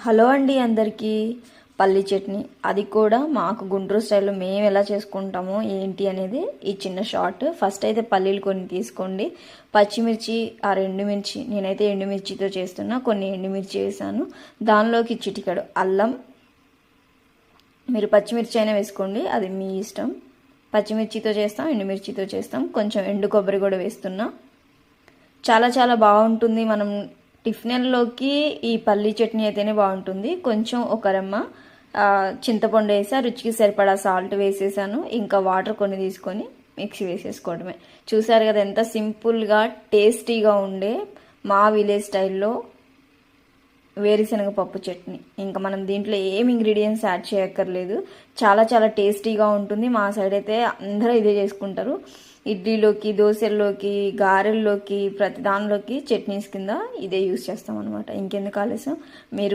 Hello అండి అందరికీ. పల్లి చట్నీ, అది కూడా మాకు గుంటూరు స్టైల్లో మేము ఎలా చేసుకుంటామో ఏంటి అనేది ఈ చిన్న షార్ట్. ఫస్ట్ అయితే పల్లీలు కొన్ని తీసుకోండి, పచ్చిమిర్చి ఆ 2 మిర్చి, నేనైతే ఎండుమిర్చితో చేస్తున్నా, కొన్ని ఎండుమిర్చి వేసాను. దానిలోకి చిటికెడు అల్లం, మీరు పచ్చిమిర్చి అయినా వేసుకోండి, అది మీ ఇష్టం. పచ్చిమిర్చితో చేస్తాం, ఎండుమిర్చితో చేస్తాం. కొంచెం ఎండు కొబ్బరి కూడా వేస్తున్నా. చాలా చాలా బాగుంటుంది. మనం టిఫిన్లోకి ఈ పల్లీ చట్నీ అయితేనే బాగుంటుంది. కొంచెం ఒక రెమ్మ చింతపండు వేసా, రుచికి సరిపడా సాల్ట్ వేసేసాను. ఇంకా వాటర్ కొన్ని తీసుకొని మిక్సీ వేసేసుకోవడమే. చూసారు కదా ఎంత సింపుల్గా టేస్టీగా ఉండే మా విలేజ్ స్టైల్లో వేరుశనగ పప్పు చట్నీ. ఇంకా మనం దీంట్లో ఏం ఇంగ్రీడియంట్స్ యాడ్ చేయక్కర్లేదు. చాలా చాలా టేస్టీగా ఉంటుంది. మా సైడ్ అయితే అందరూ ఇదే చేసుకుంటారు. ఇడ్లీలోకి, దోశల్లోకి, గారెల్లోకి, ప్రతి దానిలోకి చట్నీస్ కింద ఇదే యూస్ చేస్తాం అనమాట. ఇంకెందుకు ఆలస్యం, మీరు కూడా